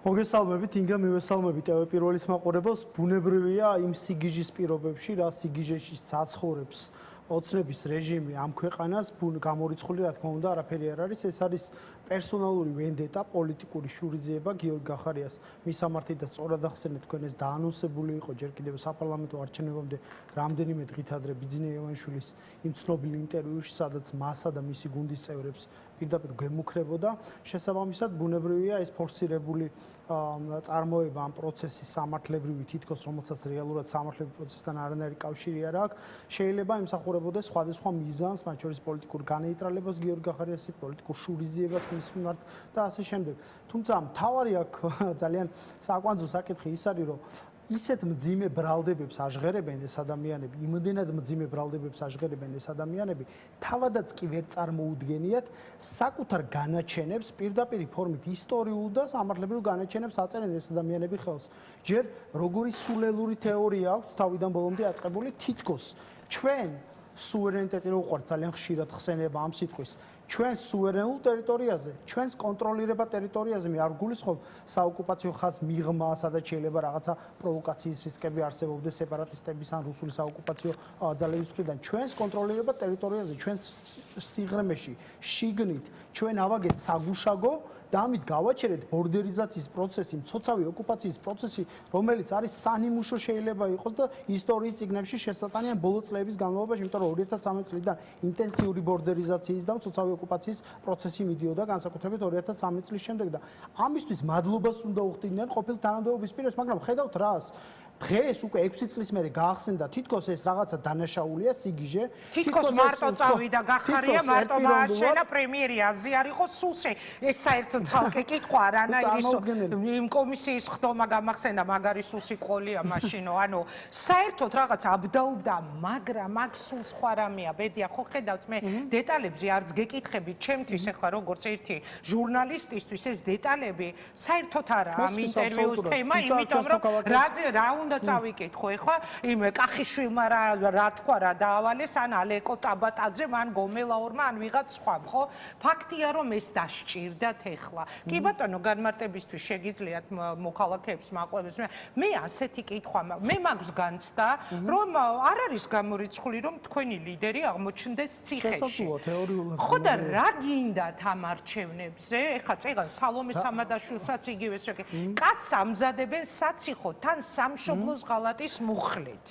მოგესალმებით, ინგა მივესალმებით პირველის მაყურებელს. ბუნებრივია იმ სიგიჟის პირობებში, რა სიგიჟეში საცხოვრებს ოცნების რეჟიმი ამ ქვეყანას, გამორიცხული, რა თქმა უნდა, არაფერი არ არის. ეს არის პერსონალური ვენდეტა, პოლიტიკური შურიძიება გიორგი გახარიას მისამართი და სწორად ახსენეთ, თქვენ ეს დაანონსებული იყო ჯერ კიდევ საპარლამენტო არჩევნებამდე რამდენიმე დღით ადრე ბიძინა ივანიშვილის იმ ცნობილ ინტერვიუში, სადაც მასა და მისი გუნდის წევრებს პირდაპირ გვემუქრებოდა. შესაბამისად, ბუნებრივია ეს ფორსირებული წარმოება ამ პროცესის სამართლებრივი თითქოს, რომელსაც რეალურად სამართლებრივ პროცესთან არანაირი კავშირი არ აქვს, შეიძლება ემსახურებოდეს სხვადასხვა მიზანს, მათ შორის პოლიტიკურ განეიტრალებას გიორგი გახარიასის, პოლიტიკურ შურიძიებას მის მიმართ და ასე შემდეგ. თუმცა მთავარი აქ ძალიან საკვანძო საკითხი ის არის, რომ ისეთ მძიმე ბრალდებებს აჟღერებენ ეს ადამიანები, იმდენად მძიმე ბრალდებებს აჟღერებენ ეს ადამიანები, თავადაც კი ვერ წარმოუდგენიათ საკუთარ განაჩენებს, პირდაპირ ფორმით ისტორიულ და სამართლებრივ განაჩენებს აწერენ ეს ადამიანები ხელს. ჯერ როგორი სულელური თეორია აქვს თავიდან ბოლომდე აწყებული, თითქოს ჩვენ სუვერენიტეტი რო უყვართ ძალიან ხშირად ხსენება ამ სიტყვის. ჩვენს სუვერენულ ტერიტორიაზე, ჩვენს კონტროლირება ტერიტორიაზე მე არ გულისხმობ საოკუპაციო ხაზს მიღმა, სადაც შეიძლება რაღაცა პროვოკაციის რისკები არსებობდეს სეპარატისტების ან რუსული საოკუპაციო ძალების მხრიდან. ჩვენს კონტროლირება ტერიტორიაზე, ჩვენს სიღრმეში, შიგნით, ჩვენ ავაგეთ საგუშაგო და ამით გავაჩერეთ ბორდერიზაციის პროცესი, მცოცავი ოკუპაციის პროცესი, რომელიც არის სანიმუშო შეიძლება იყოს და ისტორიის წიგნებში შესატანიან ბოლო წლების განმავლობაში, იმიტომ რომ 2013 წლიდან ინტენსიური ბორდერიზაციის და მცოცავი ოკუპაციის პროცესი მიდიოდა განსაკუთრებით 2013 წლის შემდეგ და ამისთვის მადლობას უნდა უხდიდნენ ყოფილ თანამდებობის პირებს, მაგრამ ხედავთ რას დღეს უკვე 6 წლის მერე გაახსენდა თითქოს ეს რაღაცა დანაშაულია სიგიჟე თითქოს მარტო წავიდა გახარია მარტო მაჩენა პრემიერი აზიარ იყო სულში ეს საერთოდ ცალკე კითხვა არანაირი იმ კომისიის ხდომა გამახსენდა მაგარი სულში ყოლია მაშინო ანუ საერთოდ რაღაც აბდაუბდა მაგრამ მაგ სულ სხვა რამეა ბედია ხო ხედავთ მე დეტალებზე არც გეკითხებით ჩემთვის ახლა როგორც ერთი ჟურნალისტისთვის ეს დეტალები საერთოდ არა ამ ინტერვიუს თემა იმიტომ რომ რა უნდა წავიკითხო ეხლა იმ კახიშვილმა რა თქვა რა დაავალეს ან ალეკო ტაბატაძე მან გომელაურმა ან ვიღაც სხვამ ხო ფაქტია რომ ეს დასჭირდათ ეხლა კი ბატონო განმარტებისთვის შეგიძლიათ მოქალაქეებს მაყურებელს მე ასეთი კითხვა მე მაგს განცდა რომ არ არის გამორიცხული რომ თქვენი ლიდერი აღმოჩნდეს ციხეში ხო და რა გინდათ ამ არჩევნებზე ეხლა წეგან სალომე სამადაშვილსაც იგივეს კაცს ამზადებენ საციხო თან სამშობლოს ღალატის მუხლით.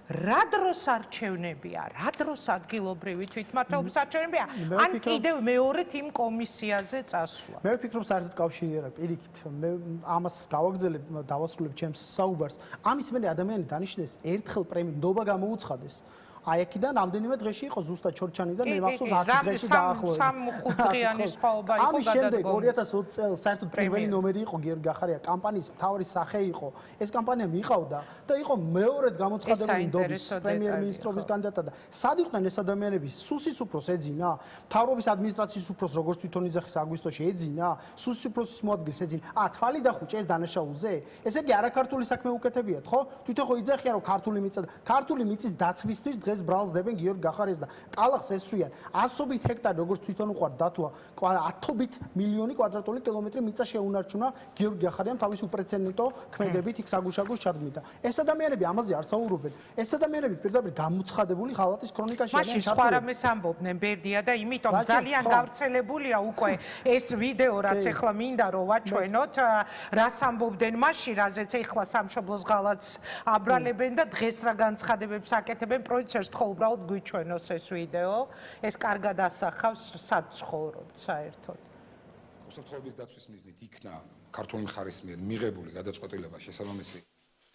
რა დროს არჩევნებია, რა დროს ადგილობრივი თვითმმართველობის არჩევნებია, ან კიდევ მეორედ იმ კომისიაზე წასვლა. მე ვფიქრობ საერთოდ კავშირი არა, პირიქით, მე ამას გავაგრძელებ, დავასრულებ ჩემს საუბარს. ამის მერე ადამიანი დანიშნეს ერთხელ პრემიუმობა გამოუცხადეს. აი აქედან რამდენიმე დღეში იყო ზუსტად ჩორჩანიდან მე მახსოვს 10 დღეში დაახლოებით 3-5 დღიანი სხვაობა იყო გადადგომის. ამის შემდეგ 2020 წელს საერთოდ პირველი ნომერი იყო გიორგი გახარია კამპანიის მთავარი სახე იყო. ეს კამპანია მიყავდა და იყო მეორედ გამოცხადებული ნდობის პრემიერ-მინისტრობის კანდიდატად და სად იყვნენ ეს ადამიანები? სუსის უფროს ეძინა, მთავრობის ადმინისტრაციის უფროს როგორც თვითონ იძახის აგვისტოში ეძინა, სუსის უფროსის მოადგილეს ეძინა. თვალი დახუჭე ეს დანაშაულზე? ესე იგი არაქართული საქმე უკეთებიათ, ხო? თვითონ ხო იძახიან რომ ქართული მიწა ქართული მიწის დაცვისთვის დღეს ბრალს დებენ გიორგი გახარიას და ტალახს ესვრიან 100-ობით ჰექტარი როგორც თვითონ უყვართ დათვა 10-ობით მილიონი კვადრატული კილომეტრი მიწა შეუნარჩუნა გიორგი გახარიამ თავის უპრეცედენტო ქმედებით იქ საგუშაგოს ჩადგმიდა. ეს ადამიანები ამაზე არ საუბრობენ. ეს ადამიანები პირდაპირ გამოცხადებული ღალატის ქრონიკაში არიან. მაშინ სხვა რამეს ამბობდნენ ბერდია და იმიტომ ძალიან გავრცელებულია უკვე ეს ვიდეო რაც ეხლა მინდა რომ ვაჩვენოთ რას ამბობდნენ მაშინ რაზეც ეხლა სამშობლოს ღალატს აბრალებენ და დღეს რა განცხადებებს აკეთებენ პროდიუსერს ხო უბრალოდ გვიჩვენოს ეს ვიდეო ეს კარგად ასახავს სად ცხოვრობთ საერთოდ უსაფრთხოების დაცვის მიზნით იქნა ქართული მხარის მიერ მიღებული გადაწყვეტილება შესაბამისი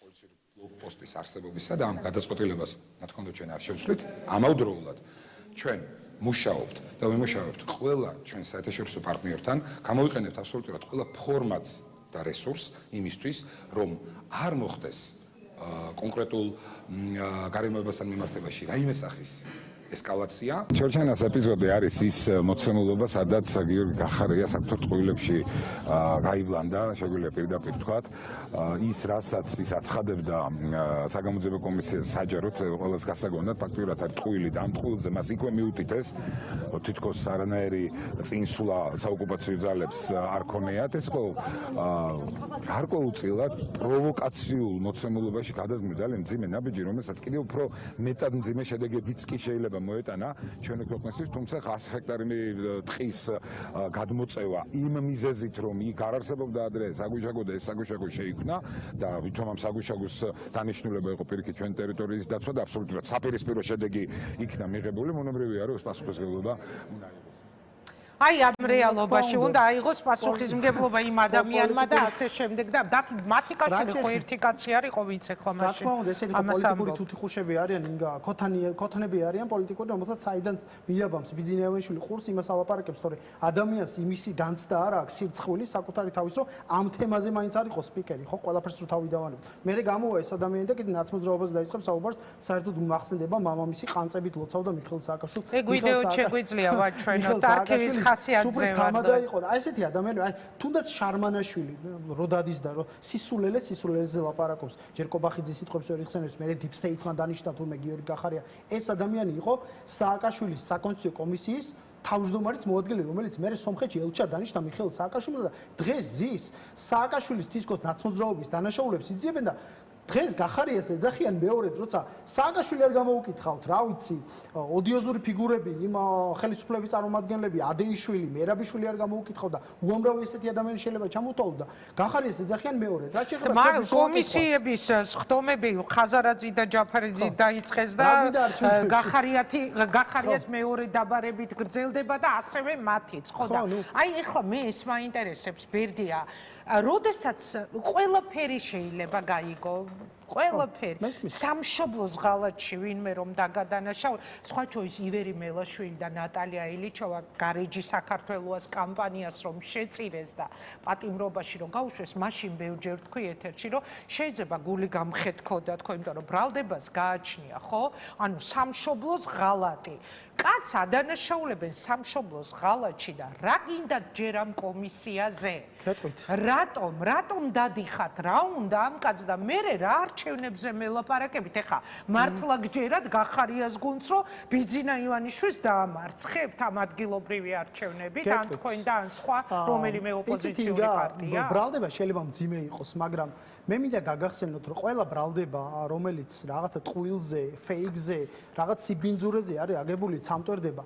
პოლიციური ბლოკპოსტის არსებობისა და ამ გადაწყვეტილებას რა თქმა უნდა ჩვენ არ შევცვლით ამავდროულად ჩვენ მუშაობთ და ვიმუშავებთ ყველა ჩვენ საერთაშორისო პარტნიორთან გამოვიყენებთ აბსოლუტურად ყველა ფორმატს და რესურსს იმისთვის რომ არ მოხდეს კონკრეტულ გარემოებასთან მიმართებაში რაიმე სახის ესკალაცია. ჩორჩენას ეპიზოდი არის ის მოცემულობა, სადაც გიორგი გახარია საკუთარ ტყუილებში გაივლანდა, შეგვიძლია პირდაპირ თქვათ, ის რასაც ის აცხადებდა საგამოძიებო კომისიას საჯაროდ ყველას გასაგონად, ფაქტიურად არის ტყუილი და ამ ტყუილზე მას იქვე მიუთითეს, თითქოს არანაირი წინსვლა საოკუპაციო ძალებს არ ქონიათ, ეს ხო გარკვეულწილად პროვოკაციულ მოცემულობაში გადადგმული ძალიან მძიმე ნაბიჯი, რომელსაც კიდევ უფრო მეტად მძიმე შედეგებიც კი შეიძლება მოეტანა ჩვენი ქვეყნისთვის, თუმცა 100 ჰექტარი ტყის გადმოწევა იმ მიზეზით, რომ იქ არ არსებობდა ადრე საგუშაგო და ეს საგუშაგო შეიქმნა და ვითომ ამ საგუშაგოს დანიშნულება იყო პირიქით ჩვენი ტერიტორიის დაცვა და აბსოლუტურად საპირისპირო შედეგი იქნა მიღებული, მონებრივია რომ პასუხისმგებლობა უნდა იყოს. აი ამ რეალობაში უნდა აიღოს პასუხისმგებლობა იმ ადამიანმა და ასე შემდეგ და მათი კავშირი ხო ერთი კაცი არისო ვინც ეხლა მაშინ. რა თქმა უნდა, ესენი პოლიტიკური თუთიყუშები არიან, ინგა ქოთანები არიან პოლიტიკური, რომელსაც საიდან მიაბამს ბიძინეევაშვილი ყურს იმას ალაპარაკებს, თორე ადამიანს იმისი განცდა არ აქვს სირცხვილი საკუთარი თავის რომ ამ თემაზე მაინც არისო სპიკერი, ხო, ყველაფერს რო თავი დავანებთ. მე გამოვა ეს ადამიანი და კიდე ნაცმოძრაობას დაიწყებს საუბარს, საერთოდ მახსენდება მამამისი ყანწებით ლოცავდა მიხეილ სააკაშვილს. ეგ ვიდეო შეგვიძლია ვაჩვენოთ არქივის ხასიათზე თამადა იყო და ესეთი ადამიანი, აი თუნდაც შარმანაშვილი რო დადის და რო სისულელეზე ლაპარაკობს, ჯერ კობახიძის სიტყვებს ვერ იხსენებს, მე deep state-მან დანიშნა თურმე გიორგი გახარია, ეს ადამიანი იყო სააკაშვილის საკონსტიტუციო კომისიის თავმჯდომარის მოადგილე, რომელიც მე სომხეთში ელჩად დანიშნა მიხეილ სააკაშვილმა და დღეს ზის სააკაშვილის თითქოს ნაცმოძრაობის დანაშაულებს იძიებენ და დღეს გახარიას ეძახიან მეორედ, როცა სააკაშვილი არ გამოუკითხავთ, რა ვიცი, ოდიოზური ფიგურები, იმ ხელისუფლების წარმომადგენლები, ადეიშვილი, მერაბიშვილი არ გამოუკითხავთ და უამრავი ესეთი ადამიანი შეიძლება ჩამოთვალოთ და გახარიას ეძახიან მეორედ. რა შეიძლება მაგრამ კომისიების სხდომები ხაზარაძე და ჯაფარიძე დაიწყეს და გახარიას მეორე დაბარებით გრძელდება და ასევე მათიც, ხო და აი ეხლა მე ეს მაინტერესებს ბერდია როდესაც ყველაფერი შეიძლება გაიგო ყველაფერი სამშობლოს ღალატში ვინმე რომ დაგადანაშაულ სხვა შორის ივერი მელაშვილი და ნატალია ილიჩოვა გარეჯი საქართველოს კამპანიას რომ შეწირეს და პატიმრობაში რომ გაუშვეს მაშინ ბევრჯერ თქვი ეთერში რომ შეიძლება გული გამხეთქოდა თქო იმიტომ რომ ბრალდებას გააჩნია ხო ანუ სამშობლოს ღალატი კაც ადანაშაულებენ სამშობლოს ღალატში და რა გინდა ჯერ ამ კომისიაზე რატომ დადიხათ რა უნდა ამ კაც და მე რა არჩევნებზე მელაპარაკებით ეხა მართლა გჯერათ გახარიას გუნდს რომ ბიძინა ივანიშვილს დაამარცხებთ ამ ადგილობრივი არჩევნებით ან თქვენ და ან სხვა რომელიმე ოპოზიციური პარტია ბრალდება შეიძლება მძიმე იყოს მაგრამ მე მინდა გაგახსენოთ რომ ყველა ბრალდება რომელიც რაღაცა ტყუილზე ფეიქზე რაღაც სიბინძურეზე არის აგებული სამტვერდება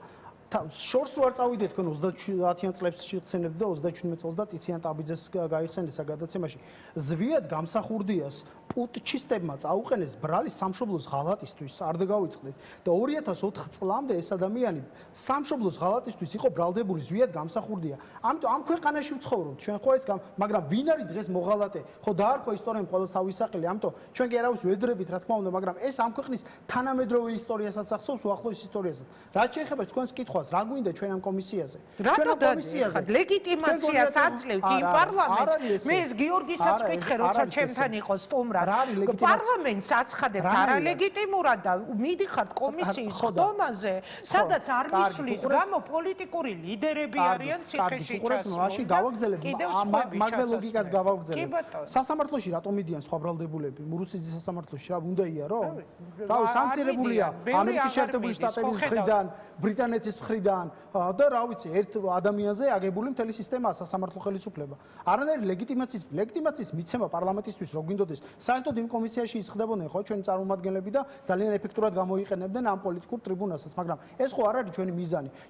შორს რო არ წავიდეთ თქვენ 30-იან წლებს შეხსენებთ და 37 წელს და ტიციან ტაბიძეს გაიხსენეს გადაცემაში ზვიად გამსახურდიას პუტჩისტებმა წაუყენეს ბრალის სამშობლოს ღალატისთვის არ დაგავიწყდეთ და 2004 წლამდე ეს ადამიანი სამშობლოს ღალატისთვის იყო ბრალდებული ზვიად გამსახურდია ამიტომ ამ ქვეყანაში ვცხოვრობთ ჩვენ ხო ეს მაგრამ ვინ არის დღეს მოღალატე ხო დაარქვა ისტორიამ ყოველს თავის საყელი ამიტომ ჩვენ კი არავის ვედრებით რა თქმა უნდა მაგრამ ეს ამ ქვეყნის თანამედროვე ისტორიასაც ახსოვს უახლოეს ისტორიასაც რაც შეიძლება თქვენს კითხვას რა გვინდა ჩვენ ამ კომისიაზე ჩვენ ამ კომისიაზე ლეგიტიმაციას აძლევთ იმ პარლამენტს მე ეს გიორგისაც ვკითხე როცა ჩემთან იყო სტუმრად პარლამენტს აცხადებთ არალეგიტიმურად და მიდიხართ კომისიის ხდომაზე სადაც არ მისვლის გამო პოლიტიკური ლიდერები არიან ციხეში ჩასული გავაგზავნებ მაგ ლოგიკას გავაგზავნებ სასამართლოში რატომ მიდიან სხვა ბრალდებულები მურუსიძის სასამართლოში რა უნდა იარო რავი სამცირებულია ამერიკის შეერთებული შტატების მხრიდან ბრიტანეთის მხრიდან და რა ვიცი ერთ ადამიანზე აგებული მთელი სისტემა სასამართლო ხელისუფლება არანაირი ლეგიტიმაციის მიცემა პარლამენტისთვის რო გვინდოდეს საერთოდ იმ კომისიაში ისხდებოდნენ ხო ჩვენი წარმომადგენლები და ძალიან ეფექტურად გამოიყენებდნენ ამ პოლიტიკურ ტრიბუნასაც მაგრამ ეს ხო არ არის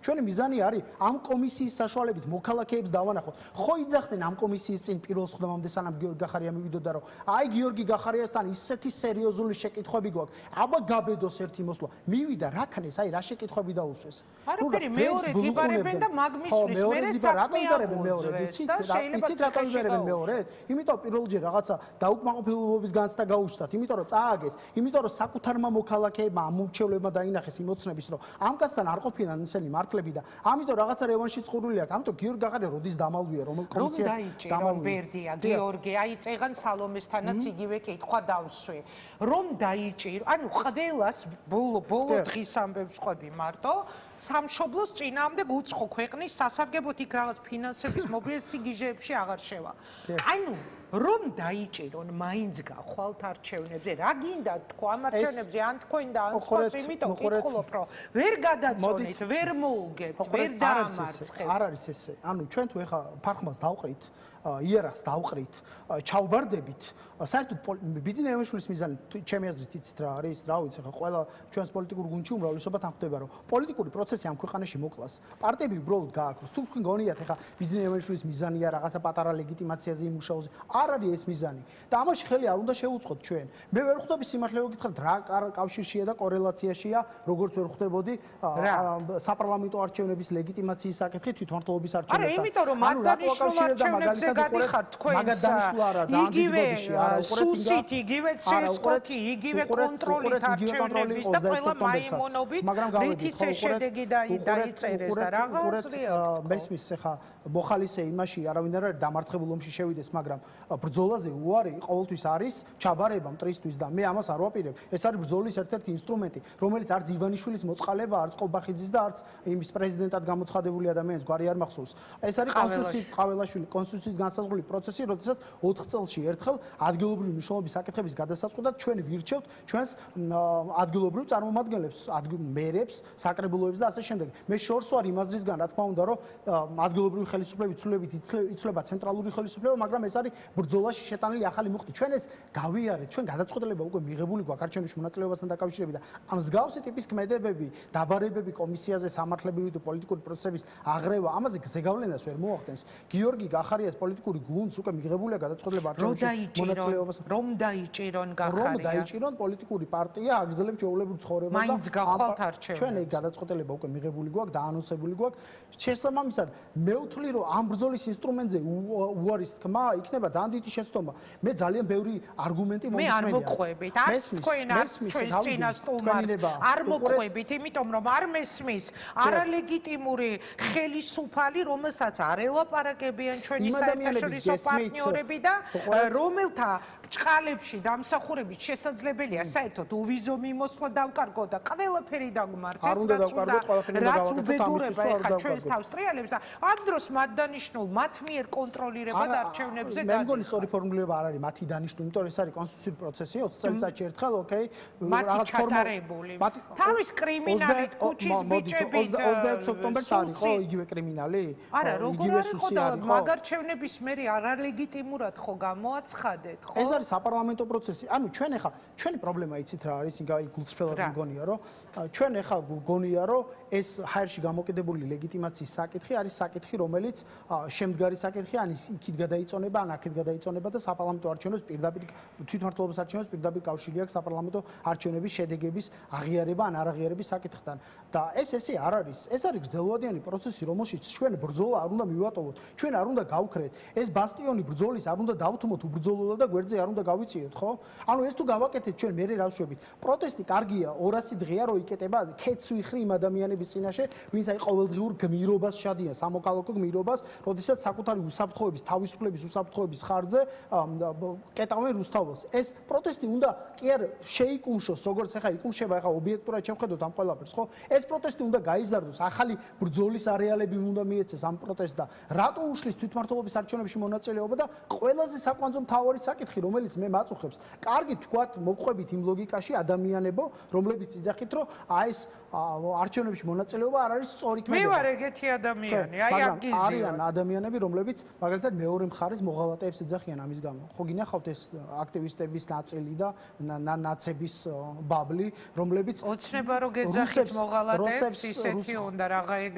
ჩვენი მიზანი არის ამ კომისიის საშუალებით მოქალაქეებს დავანახოთ ხო იძახდნენ ამ კომისიის წინ პირველ სხდომამდე სანამ გიორგი გახარია მივიდოდა რომ აი გიორგი გახარიასთან ისეთი სერიოზული შეკითხვები გვაქვს აბა გაბედოს ერთი მოსვლა მივიდა რა ქნეს აი რა შეკითხვები დაუსვეს ყველაფერი მეორე დიბარებენ და მაგ მისვლის მერე საქმე აღუძვეს და შეიძლება ციხეში მეორე. იმიტომ პირველჯერ რაღაცა დაუკმაყოფილების განცდა გაუჩნდათ, იმიტომ რომ წააგეს, იმიტომ რომ საკუთარმა მოქალაქეებმა ამორჩევლებმა დაინახეს იმ ოცნების, რომ ამ კაცთან არ ყოფილან ისინი მართლები და ამიტომ რაღაცა რევანში წყურვილი აქვს. ამიტომ გიორგი გაყარია როდის დამალვია, რომელ კომისიას დამალვია. ბერდია, გიორგი, აი წეღან სალომესთანაც იგივე კითხვა დავსვი. რომ დაიჭირო, ანუ ყველას ბოლო დღის ამბებს ყვები მარტო სამშობლოს წინააღმდეგ უცხო ქვეყნის სასარგებლოდ იქ რაღაც ფინანსების მობილიზაციის გიჟეებში აღარ შევა. ანუ რომ დაიჭირონ მაინც გახვალთ არჩევნებზე, რა გინდა თქვა ამ არჩევნებზე, ან თქვენ და ან სხვას, იმიტომ კითხულობ, რომ ვერ გადაწონით, ვერ მოუგებთ, ვერ დაამარცხეთ. არ არის ესე. ანუ ჩვენ თუ ეხა ფარხმას დავყრით, იერახს დავყრით, ჩავბარდებით, საერთოდ ბიზნეს ევეშულის მიზანი ჩემი აზრით იცით რა არის, რა ვიცი, ხა ყველა ჩვენს პოლიტიკურ გუნდში უმრავლესობა თან ხდება, რომ პოლიტიკური პროცესი ამ ქვეყანაში მოკლას. პარტიები უბრალოდ გააქროს. თუ თქვენ გონიათ, ხა ბიზნეს ევეშულის მიზანია რაღაცა პატარა ლეგიტიმაციაზე იმუშაოს, არ არის ეს მიზანი. და ამაში ხელი არ უნდა შევუწყოთ ჩვენ. მე ვერ ხვდები სიმართლე რომ გითხრათ, რა კავშირშია და კორელაციაშია, როგორც ვერ ხვდებოდი საპარლამენტო არჩევნების ლეგიტიმაციის საკითხი თვითმმართველობის არჩევნებთან. არა, იმიტომ რომ მათდანიშნულ არჩევნებზე გადიხართ თქვენს იგივე სუსით, იგივე ცესკოთი, იგივე კონტროლით არჩევნების და ყველა მაიმონობით რითიც შედეგი დაიწერეს და რაღაც რეალურად. მესმის ხა მოხალისე იმაში არავინ არ არის დამარცხებულ ომში შევიდეს, მაგრამ ბრძოლაზე უარი ყოველთვის არის ჩაბარება მტრისთვის და მე ამას არ ვაპირებ. ეს არის ბრძოლის ერთ-ერთი ინსტრუმენტი, რომელიც არც ივანიშვილის მოწყალება, არც ყობახიძის და არც იმის პრეზიდენტად გამოცხადებული ადამიანის გვარი არ მახსოვს. ეს არის კონსტიტუციის ყაველაშვილი კონსტიტუციის განსაზღვრული პროცესი, როდესაც 4 წელში ერთხელ ადგილობრივი მნიშვნელობის საკითხების გადასაწყვეტად ჩვენ ვირჩევთ ჩვენს ადგილობრივ წარმომადგენლებს, მერებს, საკრებულოებს და ასე შემდეგ. მე შორს ვარ იმ აზრისგან, რა თქმა უნდა, რომ ადგილობრივი ხელისუფლების ცვლილებით იცვლება ცენტრალური ხელისუფლება, მაგრამ ეს არის ბრძოლაში შეტანილი ახალი მუხტი. ჩვენ ეს გავიარეთ, ჩვენ გადაწყვეტილება უკვე მიღებული გვაქვს არჩევნებში მონაწილეობასთან დაკავშირებით და ამ მსგავსი ტიპის ქმედებები, დაბარებები კომისიაზე სამართლებრივი თუ პოლიტიკური პროცესების აღრევა, ამაზე ზეგავლენას ვერ მოახდენს. გიორგი გახარიას პოლიტიკური გუნდს უკვე მიღებულია გადაწყვეტილება არჩევნებში მონაწილეობას. რომ დაიჭირონ გახარია. რომ დაიჭირონ პოლიტიკური პარტია აგრძელებს ჩვეულებრივ ცხოვრებას და მაინც გახვალთ არჩევნებში. ჩვენ ეს გადაწყვეტილება უკვე მიღებული გვაქვს და ანონსებული გვაქვს. შესაბამისად, მე ვთვლი, რომ ამ ბრძოლის ინსტრუმენტზე უარის თქმა იქნება ძალიან დიდი შეცდომა. მე ძალიან ბევრი არგუმენტი მომისმენია. მე არ მოყვებით, არც თქვენ არც ჩვენს წინა სტუმარს არ მოყვებით, იმიტომ რომ არ მესმის არალეგიტიმური ხელისუფალი, რომელსაც არ ელაპარაკებიან ჩვენი საერთაშორისო პარტნიორები და რომელთა ჭყალებში დამსახურებით შესაძლებელია საერთოდ უვიზო მიმოსვლა დავკარგო და ყველაფერი დაგმართეს, რაც უბედურება ეხა ჩვენს თავს ტრიალებს და ამ დროს მათ დანიშნულ მათ მიერ კონტროლირება და არჩევნებზე მე მგონი სწორი ფორმულირება არ არის მათი დანიშნული, იმიტომ რომ ეს არის კონსტიტუციური პროცესი 20 წელიწადში ერთხელ, ოკეი, რაღაც ჩატარებული. თავის კრიმინალით კუჩის ბიჭებით 26 ოქტომბერს არის ხო იგივე კრიმინალი? არა, როგორ არის ხო და მაგარჩევნების მერე არალეგიტიმურად ხო გამოაცხადეთ, ხო? ეს არის საპარლამენტო პროცესი. ანუ ჩვენ ახლა ჩვენი პრობლემა იცით რა არის, გულწრფელად მგონია, რომ ჩვენ ახლა გონია, რომ ეს ჰაერში გამოკიდებული ლეგიტიმაციის საკითხი არის საკითხი, რომელიც შემდგარი საკითხი, ან იქით გადაიწონება, ან აქეთ გადაიწონება და საპარლამენტო არჩევნებს პირდაპირ თვითმმართველობის არჩევნებს პირდაპირ კავშირი აქვს საპარლამენტო არჩევნების შედეგების აღიარება ან არაღიარების საკითხთან. და ესე არ არის. ეს არის გრძელვადიანი პროცესი, რომელშიც ჩვენ ბრძოლა არ უნდა მივატოვოთ. ჩვენ არ უნდა გავქრეთ. ეს ბასტიონი ბრძოლის არ უნდა დავთმოთ უბრძოლველად და გვერდზე არ უნდა გავიწიოთ, ხო? ანუ ეს თუ გავაკეთეთ ჩვენ მერე რა ვშვებით? პროტესტი კარგია, 200 დღეა რო იკეტება, ქეთს ვიხრი იმ ადამიანების წინაშე, ვინც აი ყოველდღიურ გმირობას შადიან, სამოქალაქო გმირობას, როდესაც საკუთარი უსაფრთხოების, თავისუფლების უსაფრთხოების ხარჯზე კეტავენ რუსთაველს. ეს პროტესტი უნდა კი არ შეიკუმშოს, როგორც ახლა იკუმშება, ახლა ობიექტურად შევხედოთ ამ ყველაფერს, ხო? ეს პროტესტი უნდა გაიზარდოს, ახალი ბრძოლის არეალები უნდა მიეცეს ამ პროტესტს და რატო უშლის თვითმმართველობის არჩევნებში მონაწილეობა და ყველაზე საკვანძო მთავარი საკითხი, რომელიც მე მაწუხებს. კარგი თქვათ, მოყვებით იმ ლოგიკაში ადამიანებო, რომლებიც იძახით, რომ აი ეს არჩევნებში მონაწილეობა არ არის სწორი ქმედება. მე ვარ ეგეთი ადამიანი, აი აგიზია. არიან ადამიანები, რომლებიც მაგალითად მეორე მხარეს მოღალატეებს იძახიან ამის გამო. ხო გინახავთ ეს აქტივისტების ნაწილი და ნაცების ბაბლი, რომლებიც ოცნება რო გეძახით მოღალატეებს, ისეთი უნდა რაღა ეგ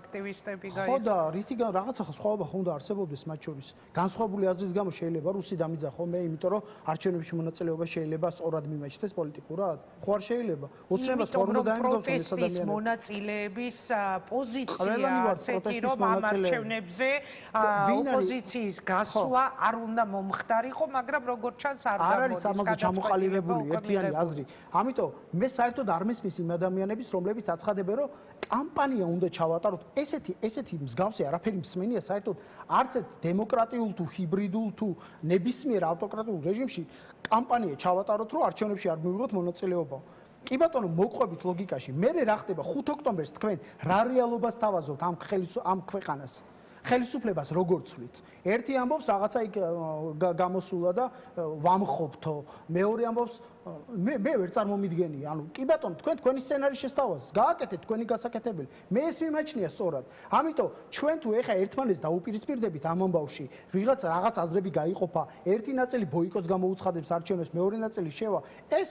აქტივისტები გაიგო. ხო და რითი რაღაცა სხვაობა ხო უნდა არსებობდეს მათ შორის. განსხვავებული აზრის გამო შეიძლება რუსი დამიძახო მე, იმიტომ რომ არჩევნებში მონაწილეობა შეიძლება სწორად მიმაჩნდეს პოლიტიკურად. ხო არ შეიძლება. ოცნებას ფორმულა დაიმდგომს ეს ადამიანები. მონაწილეების პოზიცია, ასეთი რომ ამ არჩევნებზე ოპოზიციის გასვლა არ უნდა მომხდარიყო, მაგრამ როგორც ჩანს არ არის ამაზე ჩამოყალიბებული ერთიანი აზრი. ამიტომ მე საერთოდ არ მესმის იმ ადამიანების, რომლებიც აცხადებენ, რომ კამპანია უნდა ჩავატაროთ. ესეთი მსგავსი არაფერი მსმენია საერთოდ არც ერთ დემოკრატიულ თუ ჰიბრიდულ თუ ნებისმიერ ავტოკრატიულ რეჟიმში კამპანია ჩავატაროთ, რომ არჩევნებში არ მივიღოთ მონაწილეობა. კი ბატონო, მოყვებით ლოგიკაში. მე რა ხდება 5 ოქტომბერს თქვენ რა რეალობას თავაზობთ ამ ქვეყანას? ხელისუფლებას როგორ ცვლით? ერთი ამბობს რაღაცა იქ გამოსულა და ვამხობთო. მეორე ამბობს მე ვერ წარმომიდგენია. ანუ კი ბატონო, თქვენი სცენარის შესთავაზს გააკეთეთ თქვენი გასაკეთებელი. მე ეს მიმაჩნია სწორად. ამიტომ ჩვენ თუ ეხა ერთმანეთს დაუპირისპირდებით ამ ამბავში, ვიღაც რაღაც აზრები გაიყოფა, ერთი ნაწილი ბოიკოტს გამოუცხადებს არჩევნებს, მეორე ნაწილი შევა. ეს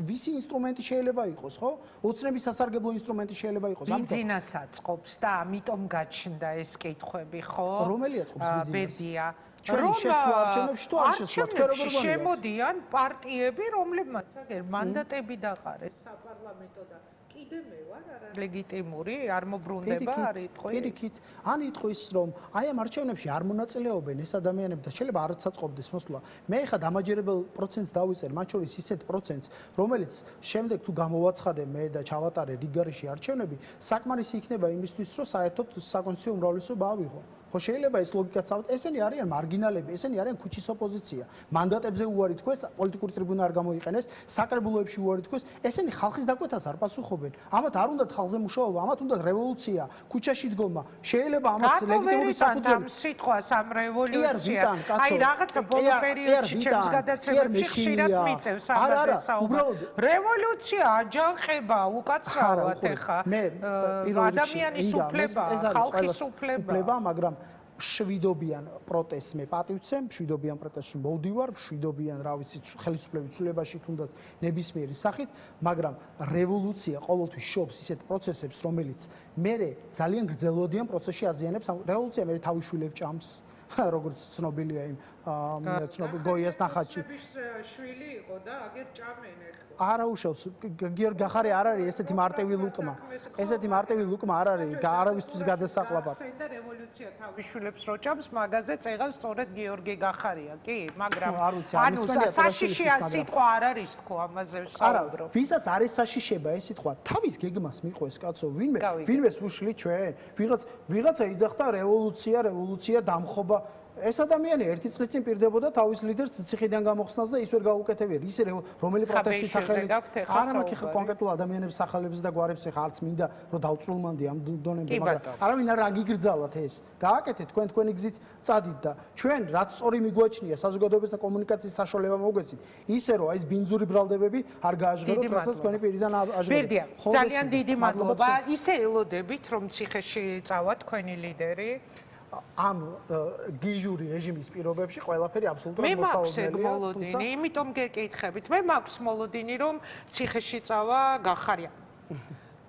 ვისი ინსტრუმენტი შეიძლება იყოს, ხო? ოცნების სასარგებლო ინსტრუმენტი შეიძლება იყოს. ბიზნეს აწყობს და ამიტომ გაჩნდა ეს კითხვები, ხო? რომელი აწყობს ბიზნესს? ბერდია. რომ არჩევნებში თუ არ შესვლათ, თქვენ როგორ გონიათ? შემოდიან პარტიები, რომლებმაც აგერ მანდატები დაყარეს საპარლამენტო და კიდე მე ვარ არალეგიტიმური, არ მოbrunდება, არ იტყვი. პირიქით, ან იტყვის, რომ აი ამ არჩევნებში არ მონაწილეობენ ეს ადამიანები და შეიძლება არ საწყობდეს მოსვლა. მე ხა დამაჯერებელ პროცენტს დავიწერ, მათ შორის ისეთ პროცენტს, რომელიც შემდეგ თუ გამოვაცხადე მე და ჩავატარე რიგარიში არჩევნები, საკმარისი იქნება იმისთვის, რომ საერთოდ საკონსტიტუციო უმრავლესობა ავიღო. ხო შეიძლება ეს ლოგიკაც ავთ, ესენი არიან მარგინალები, ესენი არიან ქუჩის ოპოზიცია. მანდატებზე უარი თქვეს, პოლიტიკური ტრიბუნა არ გამოიყენეს, საკრებულოებში უარი თქვეს, ესენი ხალხის დაკვეთას არ პასუხობენ. ამათ არ უნდათ ხალხზე მუშაობა, ამათ უნდათ რევოლუცია, ქუჩაში დგომა. შეიძლება ამას ლეგიტიმური საფუძველი სიტყვას ამ რევოლუცია. აი რაღაცა ბოლო პერიოდში ჩემს გადაცემებში ხშირად მიწევს ამაზე საუბარი. რევოლუცია აჯანყება უკაცრავად ეხა. ადამიანის უფლება, ხალხის უფლება, მაგრამ შვიდობიან პროტესტს მე პატივცემ, შვიდობიან პროტესტში მოვდივარ, შვიდობიან, რა ვიცი, ხელისუფლების ცვლილებაში თუნდაც ნებისმიერი სახით, მაგრამ რევოლუცია ყოველთვის შობს ისეთ პროცესებს, რომელიც მე ძალიან გრძელვადიან პროცესში აზიანებს. რევოლუცია მე თავის შვილებს ჭამს, როგორც ცნობილია იმ ცნობილ გოიას ნახატში. შვილი იყო და აგერ ჭამენ ახლა. არა უშავს, გიორგი გახარი არ არის ესეთი მარტივი ლუკმა. ესეთი მარტივი ლუკმა არ არის, არავისთვის გადასაყლაპად. და რევოლუცია თავის შვილებს რო ჭამს, მაგაზე წეღავს სწორედ გიორგი გახარია, კი, მაგრამ ანუ საშიშია სიტყვა არ არის თქო ამაზე ვსაუბრო. არა, ვისაც არის საშიშება ეს სიტყვა, თავის გეგმას მიყვეს კაცო, ვინმეს უშლით ჩვენ? ვიღაცა იძახდა რევოლუცია დამხობა. ეს ადამიანი ერთი წლის წინ პირდებოდა თავის ლიდერს ციხიდან გამოხსნას და ის ვერ გაუკეთებია. ის რომელი პროტესტის სახელით არა მაქვს ხა კონკრეტულ ადამიანების სახელებს და გვარებს ხა არც მინდა რომ დავწრულმანდი ამ დონემდე, მაგრამ არავინ არ აგიგრძალათ ეს. გააკეთეთ თქვენი გზით წადით და ჩვენ რაც სწორი მიგვაჩნია საზოგადოების და კომუნიკაციის საშუალება მოგვეცით. ისე რომ აი ეს ბინძური ბრალდებები არ გააჟღეროთ, რასაც თქვენი პირიდან აჟღეროთ. ბერდია, ძალიან დიდი მადლობა. ისე ელოდებით რომ ციხეში წავა თქვენი ლიდერი. ამ გიჟური რეჟიმის პირობებში ყველაფერი აბსოლუტურად მოსწავლელია. მე მაქვს ეგ მოლოდინი, იმიტომ გეკითხებით. მე მაქვს მოლოდინი, რომ ციხეში წავა გახარია.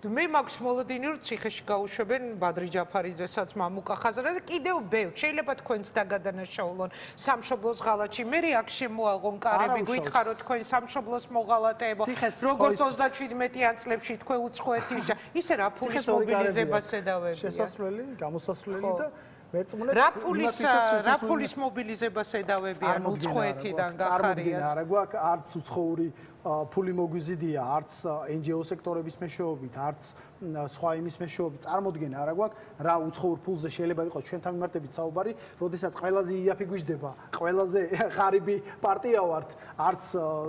მე მაქვს მოლოდინი, რომ ციხეში გაუშვებენ ბადრი ჯაფარიძესაც, მამუკა ხაზარას და კიდევ ბევრ. შეიძლება თქვენც დაგადანაშაულონ სამშობლოს ღალატში. მე აქ შემოაღონ კარები, გითხაროთ თქვენ სამშობლოს მოღალატეებო. როგორც 37 წლებში თქვენ უცხოეთიშა. ისე რა ფულის მობილიზებას ედავებია. შესასვლელი, გამოსასვლელი და რა ფულის მობილიზებას ედავებიან უცხოეთიდან გახარიას? არა გვაქვს არც უცხოური ფული მოგვიზიდია, არც NGO სექტორების მეშვეობით, არც სხვა იმის მეშვეობით. წარმოდგენა არა გვაქვს რა უცხოურ ფულზე შეიძლება იყოს ჩვენთან მიმართებით საუბარი, როდესაც ყველაზე იაფი გვიждდება, ყველაზე ღარიბი პარტია ვართ, არც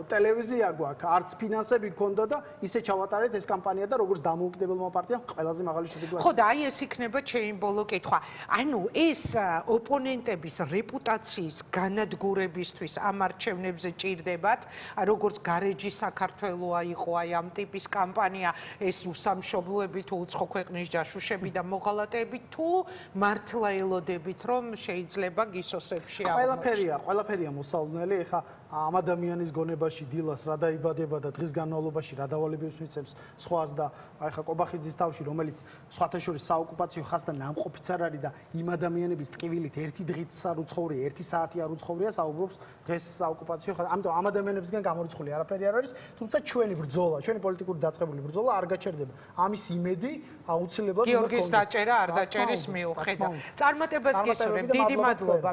ტელევიზია გვაქვს, არც ფინანსები გქონდა და ისე ჩავატარეთ ეს კამპანია და როგორც დამოუკიდებელმა პარტიამ ყველაზე მაღალი შედეგი. ხო და აი ეს იქნება ჩემი ბოლო კითხვა. ანუ ეს ოპონენტების რეპუტაციის განადგურებისთვის ამ არჩევნებზე ჭირდებათ, როგორც გარეჯი საქართველოა იყო აი ამ ტიპის კამპანია, ეს უსამშობლოები თუ უცხო ქვეყნის ჯაშუშები და მოღალატეები თუ მართლა ელოდებით რომ შეიძლება გისოსებში ყველაფერია მოსალოდნელი. ეხა ამ ადამიანის გონებაში დილას რა დაიბადება და დღის განმავლობაში რა დავალებებს მიცემს სხვას და აი ხა კობახიძის თავში რომელიც სხვათა შორის საოკუპაციო ხაზთან ნამყოფიც არ არის და იმ ადამიანების ტკივილით ერთი დღით არ უცხოვრია, ერთი საათი არ უცხოვრია, საუბრობს დღეს საოკუპაციო ხაზ. ამიტომ ამ ადამიანებისგან გამორიცხული არაფერი არ არის, თუმცა ჩვენი ბრძოლა, ჩვენი პოლიტიკური დაწყებული ბრძოლა არ გაჩერდება. ამის იმედი აუცილებლად გიორგის დაჭერა არ დაჭერის მიუხედავად. წარმატებას გისურვებ. დიდი მადლობა.